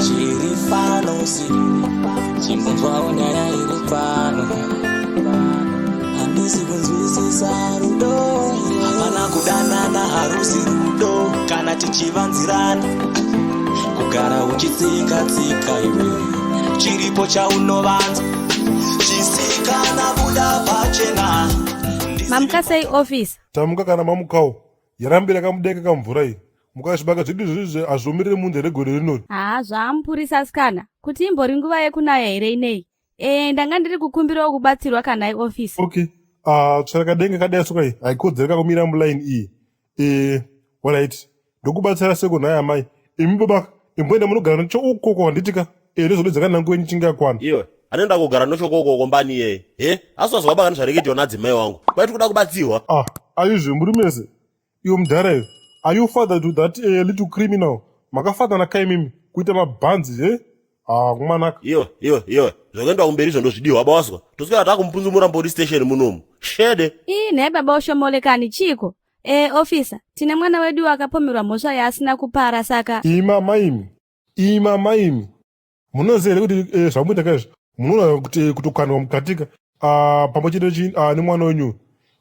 Chirifano si chimbonzwawo nyaya iri pano, handisi kunzwisisa rudo, hapana kudanana harusi rudo, kana tichivanzirana kugara uchitsika-tsika iwe, chiripo chaunovanza chisikana buda pachena. Mamuka sei office? Tamuka kana mamukawo yarambira kamudeka kamvura iyi mukazvibaka zvidu zvizvi hazvomirire munhu here gore rinori. Zvamupurisa sikana kuti imbori nguva yekunaya here inei. Ndanga ndiri kukumbirawo kubatsirwa kana ioffice. Okay, tsvarakadenga kadai soka iyi haikodzereka kumira mulaini iyi. Alright, ndokubatsira seko nhaya mai. Imi baba imboenda munogara nechokoko wanditika ndizvodedzeka nangu wenyu chinga yakwana. Iwe anoenda kugara nechokoko mbani iyeye asi wazwa nezvareketi yona adzimai wangu kwaiti kuda kubatsiwa. Ayizve muri mese iwo mudhara iyo. Are you father to that little criminal? Makafata nakai mimi kuita mabhanzi kumanaka. Iwe zvokuenda kumberi izvo ndozvidiwa baba wazwa toswera takumpunzumura police station munomu shede. Nhaye baba ushomolekani chiko. Officer, tine mwana wedu akapomerwa mhosva yaasina kupara saka. Ima maimi munoziva here kuti zvamuita kaizvo munoona kuti kutokandwa mukatika pamwe chete nemwana wenyu.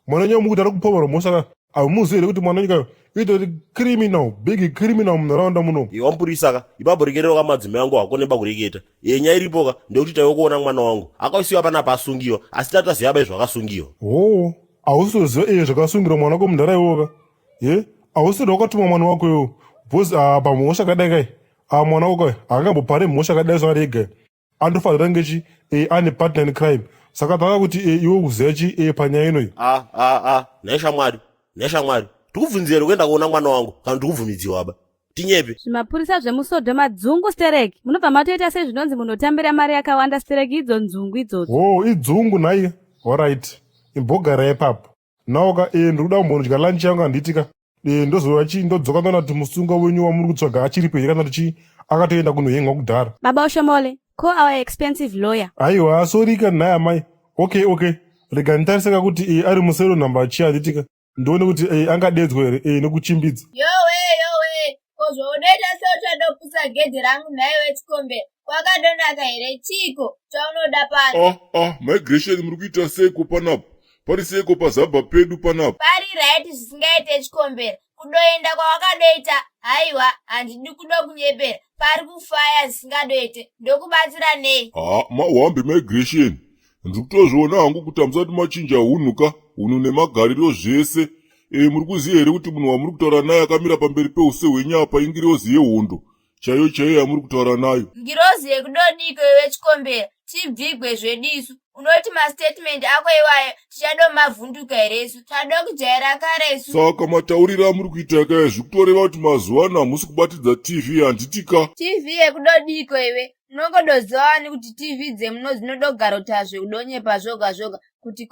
Mwana wenyu mukuti ari kupomerwa mhosva hamuzivi here kuti mwana wenyu ito kuti criminal, big criminal munharaunda muno. Iwe wamupurisaka ipapo rekerero kamadzimai angu hakoneba kureketa nyaya iripoka ndekuti taiwe kuona mwana wangu akaisiwa panapa asungiwa asi tataziva bai zvakasungiwa. Hausizoziva zvakasungirwa mwana wako munhara iwoka. Hausiri wakatuma mwana wako iwo bhozi pamhosva kadai kai mwana wako haangambopari mhosva kadai svari ega andofanira ngechi ane partner in crime. Saka taka kuti iwe uziva chi panyaya inoyi. Neshamwari tikubvunzire kuenda kuona mwana wangu kana tikubvumidziwa ba tinyepe. Zvimapurisa zvemusodhoma dzungu stereki munobva matoita sezvinonzi munotambira mari yakawanda stereki idzo nzungu idzodzo. Idzungu nhaye. Alright, imbogara ipapo naoka ndikuda kumbonodya lanchi yangu handitika ndozova ndodzoka ndona kuti musunga wenyu wamuri kutsvaga achiripo here kana kuti akatoenda kunohengwa kudhara. Baba ushomole, call our expensive lawyer. Aiwa sorika nhaya mai. Okay, rega nditariseka kuti ari musero namba chi handitika ndione kuti angadedzwa here nekuchimbidza. Yowe kozvounoita seuchadopusa gedhe rangu nhaye wechikombe kwakandonaka here chiko chaunoda pano. Migration muri kuita seiko panapo pari seiko pazabha pedu panapo pari right zvisingaite chikombera kudoenda kwawakadoita haiwa handidi kudo kunyepera pari kufaya zvisingadoite ndokubatsira nei. Mauhambe migration ndiri kutozviona hangu kuti hamusati machinja hunhuka hunhu nemagariro zvese. Muri kuziva here kuti munhu wamuri kutaura naye akamira pamberi peuse hwenyapa ingirozi yehondo chaiyo yamuri kutaura nayo. Ngirozi yekudodiko iwe chikombera chibvigwe zvedisu unoti mastatement ako iwayo tichadomavhunduka here isu tado kujaira kare isu. Saka matauriro amuri kuita yakaya zvikutoreva kuti mazuva ano hamusi kubatidza TV handitika. TV yekudodiko iwe unongodozivani kuti TV dzemuno dzinodogara kuti hazvekudonyepa zvoga zvoga kuti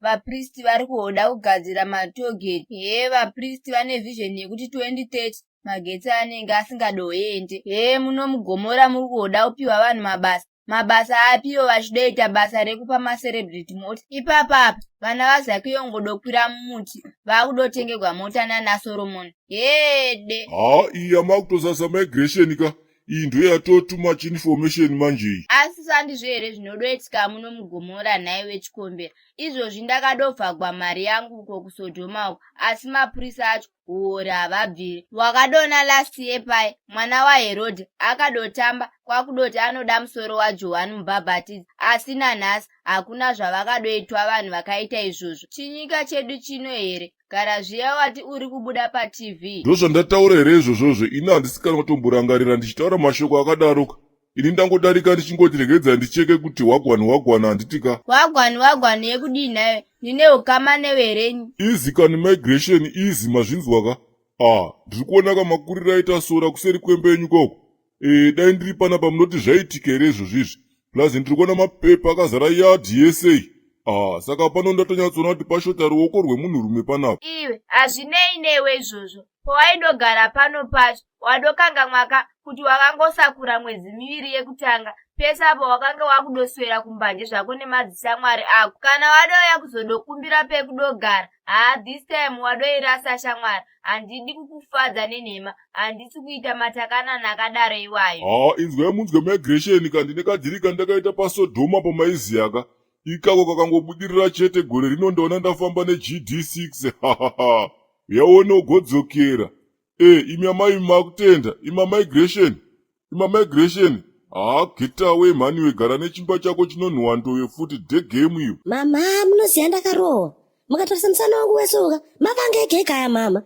vapristi vari kuhoda kugadzira matogeti vapristi vane vision yekuti 2030 magetsi anenge asingadoende munomugomora muri kuhoda kupiwa vanhu mabasa apiwo vachidoita basa rekupa macelebrity mota ipapapa vana vazakiyongodokwira mumuti vakudotengerwa mota nana Solomon hede. Iya makutosasa migration ka iyi ndo yato too much information manje iyi. Asi sandizvo here zvinodoitika muno mugomora nhaye wechikombera izvozvi ndakadobvagwa mari yangu uko kusodhoma uko asi mapurisa acho hori havabviri. Wakadona last year pai mwana waHerodhi akadotamba kwakudoti anoda musoro waJohani Mubhabhatidzi asi nanhasi hakuna zvavakadoitwa vanhu vakaita izvozvo. Chinyika chedu chino here gara zviya wati uri kubuda paTV. Ndozvandataura here izvozvozvo ini handisikana kutomborangarira ndichitaura mashoko akadaroka. Ini ndangodarika ndichingoti regedza ndicheke kuti wagwana handitika. Wagwani yekudii nayo nine ukama newerenyu. Izi kani migration izi mazvinzwaka. Ndiri kuona kamakurira aita sora kuseri kwembe yenyu koko. Dai ndiri panapa munoti zvaitika here izvozvizvi. Plus ndiri kuona mapepa akazara yadhi yese. Saka pano ndatonyatsona kuti pashota ruoko rwemunhurume panapa. Iwe hazvinei newe izvozvo. Pawaidogara pano pacho wadokanga mwaka kuti wakangosakura mwedzi miviri yekutanga pese apo wakanga wakudoswera kumbanje zvako nemadziso aMwari ako. Kana wadoya kuzodokumbira pekudogara this time wadoirasa shamwari. Handidi kukufadza nenhema. Handisi kuita matakanana akadaro iwayo. Inzwai munzwe migration kandi nekadziri kandakaita paSodoma pamaiziya ka. Ikako kakangobudirira chete gore rino ndaona ndafamba neGD6. Yaona ugodzokera. Imi amai makutenda. Ima migration. Get away mani, wegara nechimba chako chinonhuwa ndoyo futi dhegemu iyo. Mama, munoziya ndakarohwa. Mukatarisa musana wangu wesoka, mavanga egekaya mama.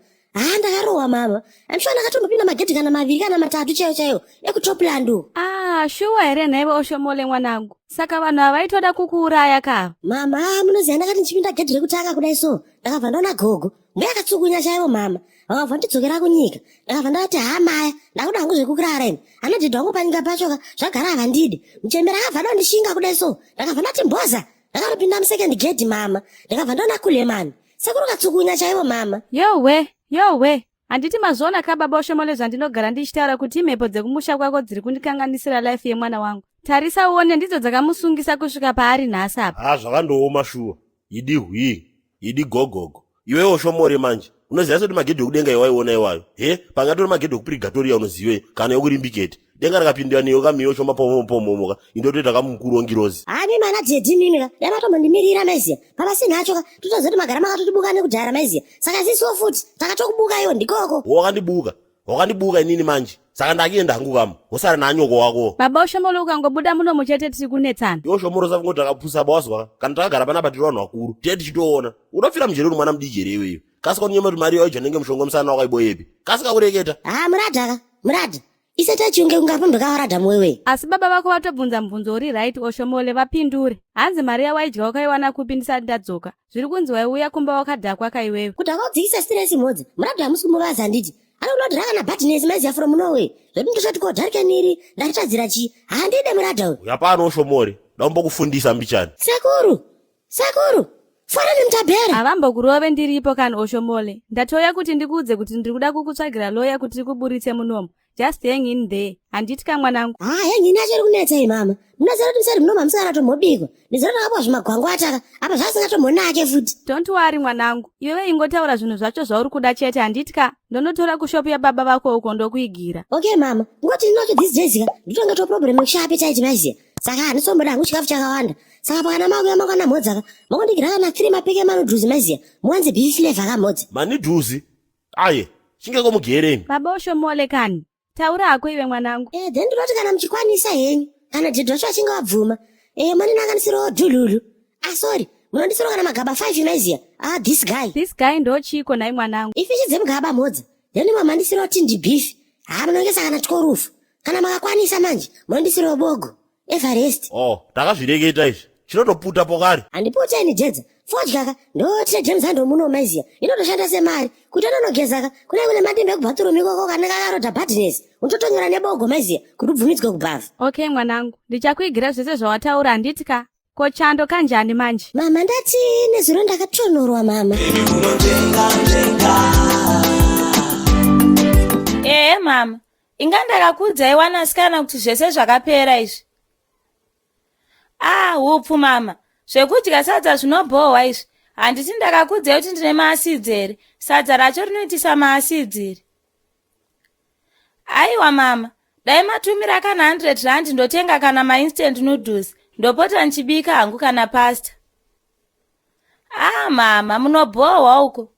Ndakarohwa mama. Andisho ndakatombopinda magedhi kana maviri kana matatu chaiyo ekutoplandu. Shuwa here nhaiwe Oshomole mwanangu. Saka vanhu havaitoda kukuuraya kava. Mama, munoziya ndakati ndichipinda gedhi rekutanga kudai so. Ndakabva ndaona gogo. Mbuya akatsukunya chaiwo mama. Vakabva ndidzokera kunyika. Ndakabva ndakati hamaya, ndakuda hangu zvekukurara imi. Anodhidha wangu panyika pachoka, zvagara havandidi. Muchembera akabva ndondishinga kudai so. Ndakabva ndati mboza. Ndakatopinda musekend gedhi mama. Ndakabva ndaona Kulemani. Sekuru katsukunya chaiwo mama. Yowe. Handiti mazona kababa Oshomole zvandinogara ndichitaura kuti imhepo dzekumusha kwako dziri kundikanganisira life yemwana wangu. Tarisa uone ndidzo dzakamusungisa kusvika paari nhasi apa. Zvakandooma shuwa. Idi hwii, idi gogogo. Iwe Oshomole manje. Unoziva kuti magedhi okudenga iwaiona iwayo. Pangatori magedhi okupurigatoria unozive kana ekurimbiketi. Denga rakapindira neyo kamiyo shoma pomomomomoka. Indotoita kamukuru ongirozi. Mimi mana dzedhi mimika. Yamatombondimirira maiziya. Papasina hacho tutozoti magara makatotibuka nekudhara maiziya. Saka zisiwo futi takatokubuka iyo ndikoko. Wakandibuka inini manje. Saka ndakienda hangu kama. Usara nanyoko wako. Baba Oshomole ukangobuda muno muchete tiri kunetsana. Oshomole savungoti akapusa bawazwa. Kana takagara pana patiri vanhu vakuru. Teti chitoona. Unofira mujeri mwana mudiki here iweyo. Kasika unyema kuti mari yacho nenge mushongo musana wakaiboyepi. Kasika kureketa. Murada. Isati achunge ungapambuka waradha mwewe. Asi baba vako vatobvunza mubvunzo uri right Oshomole vapindure. Hanzi mari yawaidya wakaiwana kupi ndisati ndadzoka. Zviri kunzi waiuya kumba wakadhakwa kaiwewe. Kuti akakudzikisa stress imodzi. Murada hamusi kumuvaza nditi. Anokulodhira kana business maiziya from Norway. Zvedu ndosati kodharika niri. Ndatadzira chi. Handide murada uyu. Yapano Oshomole. Ndambokufundisa mbichani. Sekuru. Fara nemtabhera. Havambokurove ndiripo kana Oshomole. Ndatoya kuti ndikuudze kuti ndiri kuda kukutsvagira loya kuti tikuburitse munomo. Just hang in there. Handiti kamwanangu. Hang in achiri kunetsa mama. Munoziva kuti musari munoma musingatombobikwa. Ndizira ndakapuwa zvimagwangu ataka. Apa zvasingatombonache futi. Don't worry mwanangu. Iwewe ingotaura zvinhu zvacho zvauri kuda chete handiti ka. Ndonotora kushopu yababa vako uko ndokuigira. Okay mama. Ngoti ndinocho these days ka. Nditonge to problem yekushaapetite maiziya. Saka handisomboda hangu chikafu chakawanda. Saka pakana makuya makana modzaka. Makondigira kana 3 mapeke manudhuzi maiziya. Muwanze beef flavor kamodzi. Manudhuzi? Aye. Chingeko mugereni. Baba Oshomole kani. Taura hako iwe mwanangu. Then ndinoti kana muchikwanisa henyu. Kana dhedho wacho achinge wabvuma. Maninakanisirawo dhululu. Sorry. Munondisiro kana magaba 5 maiziya. This guy ndochiko nai mwanangu. Ifishi dzemugaba modza. Then mamandisirawo tindi beef. Munongesa kana tikorufu. Kana makakwanisa manje. Munondisirawo bogo. Everest. Takazvireketa izvi. Chinotoputa pokari. Handiputa ini jedza. Fodya ndoti James ando muno maiziya. Inotoshanda semari. Kuti anonogeza kune madembe ekubathroom ikoko kana kakarodha business. Untotonyora nebogo maiziya kuti ubvumidzwe kubhafa. Okay mwanangu. Ndichakuigira zvese zvawataura handiti ka. Kochando kanjani manje? Mama ndati nezuro ndakatonhorwa mama. Mama. Ingandakakudza iwanasikana kuti zvese zvakapera izvi. Hupfu mama. Zvekudya sadza zvinobhohwa izvi. Handiti ndakakudza kuti ndine maasidzi here. Sadza racho rinoitisa maasidzi here. Aiwa mama. Dai matumira kana 100 rand ndotenga kana ma-instant noodles. Ndopota nchibika hangu kana pasta. Mama, munobhohwa uko.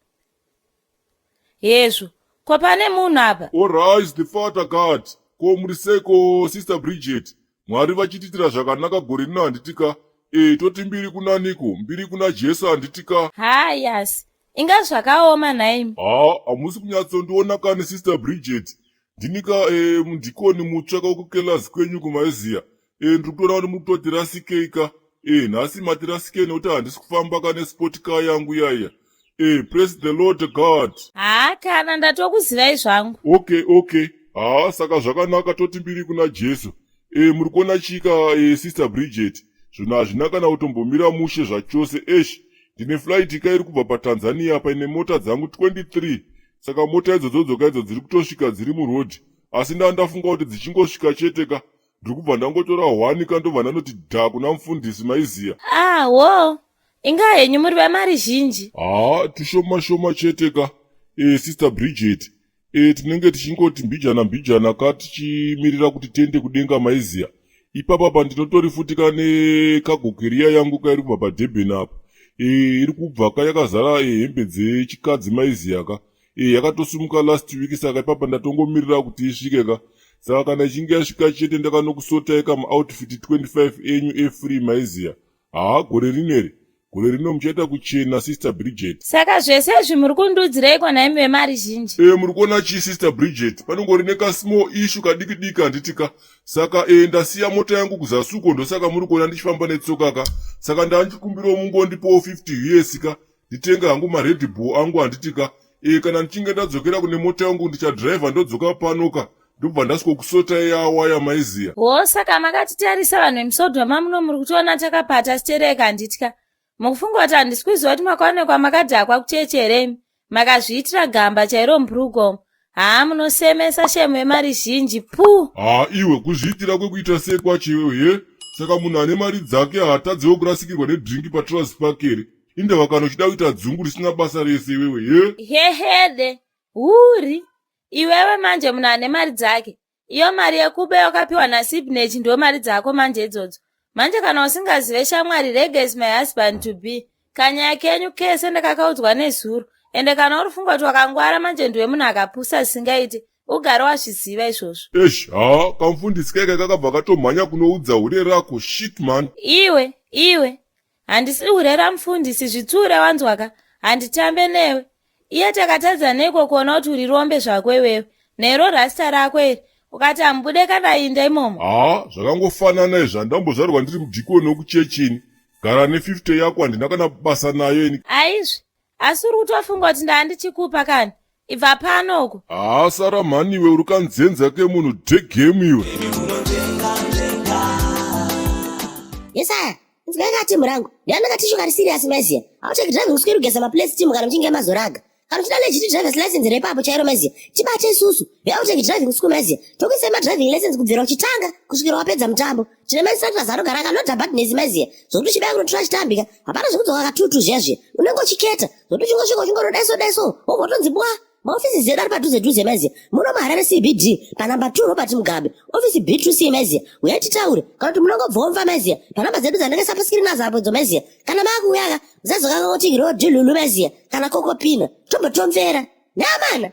Yezvo. Ko pane munhu apa? Alright, the father God. Ko muriseko Sister Bridget. Mwari vachititira zvakanaka gore rino handitika. Toti 2 kuna Niko, 2 kuna Jesu handitika. Yes. Inga zvakaoma naimi. Hamusi kunyatsondiona kani Sister Bridget. Ndinika mundikoni mutsvaka ukukelazi kwenyu kumaiziya. Ndiri kutoona kuti mukutotirasikeika. Nhasi matirasike nekuti handisi kufamba kane sport car yangu yaya. Praise the Lord God. Kana ndatokuzivai zvangu. Okay. Saka zvakanaka toti 2 kuna Jesu. Muri kuona chika Sister Bridget. Zvino hazvina kana kutombomira mushe zvachose. Ndine flight iri kubva paTanzania paine mota dzangu 23. Saka mota idzodzoka idzo dziri kutosvika dziri murodhi. Asi ndafunga kuti dzichingosvika cheteka. Ndiri kubva ndangotora 1 kandobva ndanoti dha kuna mufundisi maiziya. Wo. inga henyu muri vemari zhinji. Tishoma chete ka. Sister Bridget. Tinenge tichingoti mbijana ka tichimirira kuti tiende kudenga maiziya. Ipapa pandinotori futi kane kagokeriya yangu kairi kubva paDurban apa. Iri kubva yakazara hembe dzechikadzi maiziya ka. Yakatosumuka last week saka ipapa ndatongomirira kuti isvike ka. Saka kana ichinge yasvika chete ndakanokusotai kama-outfit 25 enyu efree maiziya. Gore rineri. Gore rino muchaita kuchena Sister Bridget. Saka zvese izvi muri kundiudzirei kwana imi vemari zhinji? Muri kuona chi Sister Bridget? Panongori neka small issue kadiki handitika. Saka ndasiya mota yangu kuzasuko ndosaka muri kuona ndichifamba netsoka ka. Saka ndanchikumbirawo mungondipawo 50 years ka. Nditenga hangu ma-Red Bull angu handitika. Kana ndichinge ndadzokera kune mota yangu ndichadriver ndodzoka pano ka. Ndobva ndasikokusota yawaya maiziya. Saka makatitarisa vanhu vemusodhoma muno muri kutoona takapata sitereka handitika. Mukufunga kuti handisi kuziva kuti makaonekwa makadhakwa kuchechi here? Makazviitira gamba chairo mupurugoma. Munosemesa shemu yemari zhinji pu. Iwe kuzviitira kwekuita sei kwacho iwewe Saka munhu ane mari dzake haatadzewo kurasikirwa nedringi paTravis Park here. Indava kana uchida kuita dzungu risina basa rese iwewe Hehede. Huri. Iwewe manje munhu ane mari dzake. Iyo mari yekube yakapiwa naSibnechi ndiyo mari dzako manje idzodzo. Manje kana usingazive shamwari Regis my husband to be. Kanyaya kenyu kese ndakakaudzwa nezuro. Ende kana urifunga kuti wakangwara manje ndiwe munhu akapusa singaiti. Ugare wazviziva izvozvo. Kamufundisi keke kakabva katomhanya kunoudza hure rako shit man. Iwe. Handisi hure ramufundisi zvitsure wanzwaka. Handitambe newe. Iye takatadza neko kuona kuti uri rombe zvako iwewe. Nero rasta rako iri. Ukati hambude kana inda imomo. Zvakangofanana izvandambozvarwa ndiri mudhikoni wekuchechini. Gara ne50 yako handina kana basa nayo ini. Aizvi. Asi uri kutofunga kuti ndandichikupa kana. Ibva panoko. Sara mani iwe uri kanzenza ke munhu dhegemu iwe. Yesaya, nzikakati murangu. Ndianakati shukari serious maiziya. Hauteki driving school kugeza maplace team kana mchinge mazoraga. Kana uchida legit driver's license repapo chairo maiziya. Tibate isusu. Hauteki driving school maiziya. Tokuisa driving license kubvira uchitanga kusvikira wapedza mutambo. Tine mainstructors anogara akanodha badness maiziya. Zokuti uchibaya kunotora chitambika. Hapana zvekudzoka katutu zviya. Unenge uchiketa. Zokuti chingosvika uchingorodaiso. Wogotonzi bwa. Maofisi zedu ari padhuze maiziya. Muno maHarare CBD panamba 2 Robert Mugabe. Ofisi B2C maiziya. Uyai titaure. Kana kuti munongobvomva maiziya. Panamba zedu dzanenge sapaskirina zapo dzo maiziya. Kana makuuyaka musazoka kuti road lulu maiziya. Kana kokopina. Tombotomvera. Namana.